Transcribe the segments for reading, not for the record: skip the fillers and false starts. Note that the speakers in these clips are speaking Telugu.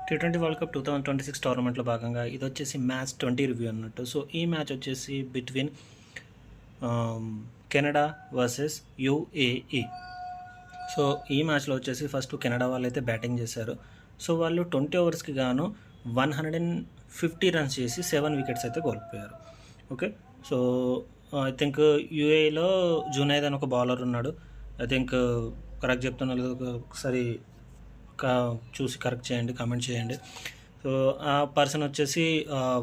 T20 వరల్డ్ కప్ 2026 టోర్నమెంట్లో భాగంగా ఇది వచ్చేసి మ్యాచ్ 20 రివ్యూ అన్నట్టు. సో ఈ మ్యాచ్ వచ్చేసి between Canada versus UAE. So ఈ మ్యాచ్లో వచ్చేసి ఫస్ట్ కెనడా వాళ్ళు అయితే బ్యాటింగ్ చేశారు. సో వాళ్ళు 20 ఓవర్స్కి గాను 150 రన్స్ చేసి 7 వికెట్స్ అయితే కోల్పోయారు. ఓకే, సో ఐ థింక్ యూఏఈలో జునైద్ అని ఒక బౌలర్ ఉన్నాడు. ఐ థింక్ కరెక్ట్ చెప్తున్నా లేదు ఒకసారి చూసి కరెక్ట్ చేయండి, కామెంట్ చేయండి. సో ఆ పర్సన్ వచ్చేసి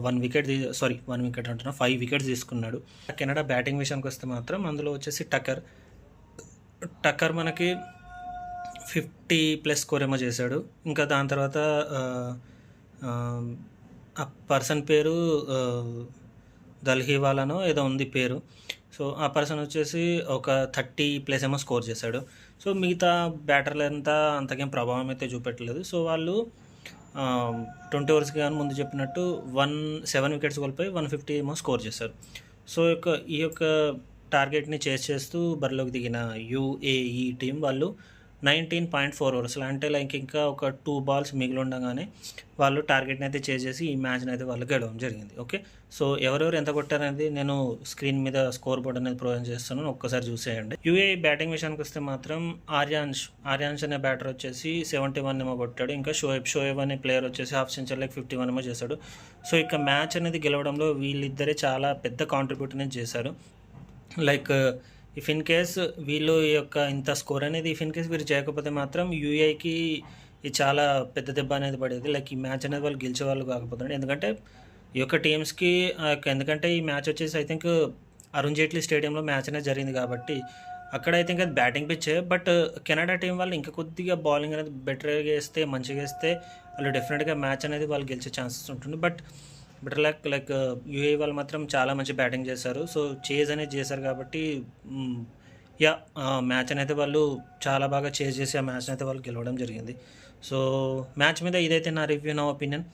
1 వికెట్ అంటున్నా 5 వికెట్స్ తీసుకున్నాడు. కెనడా బ్యాటింగ్ విషయానికి వస్తే మాత్రం అందులో వచ్చేసి టక్కర్ మనకి 50+ స్కోర్ ఏమో చేశాడు. ఇంకా దాని తర్వాత ఆ పర్సన్ పేరు దల్హీవాలానో ఏదో ఉంది పేరు. సో ఆ పర్సన్ వచ్చేసి ఒక 30+ ఏమో స్కోర్ చేశాడు. సో మిగతా బ్యాటర్లు అంతకేం ప్రభావం అయితే చూపెట్టలేదు. సో వాళ్ళు 20 ఓవర్స్కి కానీ ముందు చెప్పినట్టు 7 వికెట్స్ కోల్పోయి 150 ఏమో స్కోర్ చేశారు. సో ఈ యొక్క టార్గెట్ని చేస్తూ బరిలోకి దిగిన యూఏఈ టీం వాళ్ళు 19.4 ఓవర్స్లో అంటే ఇంకా ఒక 2 బాల్స్ మిగిలి ఉండగానే వాళ్ళు టార్గెట్ని అయితే చేసి ఈ మ్యాచ్ని అయితే వాళ్ళు గెలవడం జరిగింది. ఓకే, సో ఎవరెవరు ఎంత కొట్టారనేది నేను స్క్రీన్ మీద స్కోర్ బోర్డ్ అనేది ప్రొవైడ్ చేస్తున్నాను, ఒక్కసారి చూసేయండి. యూఏఈ బ్యాటింగ్ విషయానికి వస్తే మాత్రం ఆర్యాన్స్ అనే బ్యాటర్ వచ్చేసి 71 ఏమో కొట్టాడు. ఇంకా షోయబ్ అనే ప్లేయర్ వచ్చేసి హాఫ్ సెంచరీకి 51 ఏమో చేశాడు. సో ఇక మ్యాచ్ అనేది గెలవడంలో వీళ్ళిద్దరే చాలా పెద్ద కాంట్రిబ్యూట్ అనేది చేశారు. ఇఫ్ ఇన్ కేస్ వీళ్ళు ఈ యొక్క ఇంత స్కోర్ అనేది ఇఫ్ ఇన్ కేస్ వీరు చేయకపోతే మాత్రం యూఏకి ఇది చాలా పెద్ద దెబ్బ అనేది పడేది. ఈ మ్యాచ్ అనేది వాళ్ళు గెలిచే వాళ్ళు కాకపోతున్నాడు. ఎందుకంటే ఈ యొక్క టీమ్స్కి ఎందుకంటే ఈ మ్యాచ్ వచ్చేసి ఐ థింక్ అరుణ్ జైట్లీ స్టేడియంలో మ్యాచ్ అనేది జరిగింది కాబట్టి అక్కడ ఐ థింక్ అది బ్యాటింగ్ పిచ్చే. బట్ కెనడా టీం వాళ్ళు ఇంకా కొద్దిగా బౌలింగ్ అనేది బెటర్గా వేస్తే మంచిగా వేస్తే వాళ్ళు డెఫినెట్గా మ్యాచ్ అనేది వాళ్ళు గెలిచే ఛాన్సెస్ ఉంటుంది. బట్ యూఏఈ వాళ్ళు మాత్రం చాలా మంచి బ్యాటింగ్ చేశారు. సో చేజ్ అనేది చేశారు కాబట్టి మ్యాచ్ అనేది వాళ్ళు చాలా బాగా చేసి ఆ మ్యాచ్ని అయితే వాళ్ళు గెలవడం జరిగింది. సో మ్యాచ్ మీద ఇదైతే నా రివ్యూ, నా ఒపీనియన్.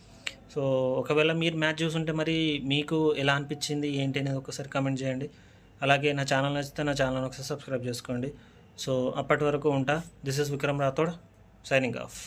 సో ఒకవేళ మీరు మ్యాచ్ చూసుంటే మరి మీకు ఎలా అనిపించింది ఏంటి అనేది ఒకసారి కామెంట్ చేయండి. అలాగే నా ఛానల్ నచ్చితే నా ఛానల్ ఒకసారి సబ్స్క్రైబ్ చేసుకోండి. సో అప్పటి వరకు ఉంటా. This is Vikram Rathod signing off.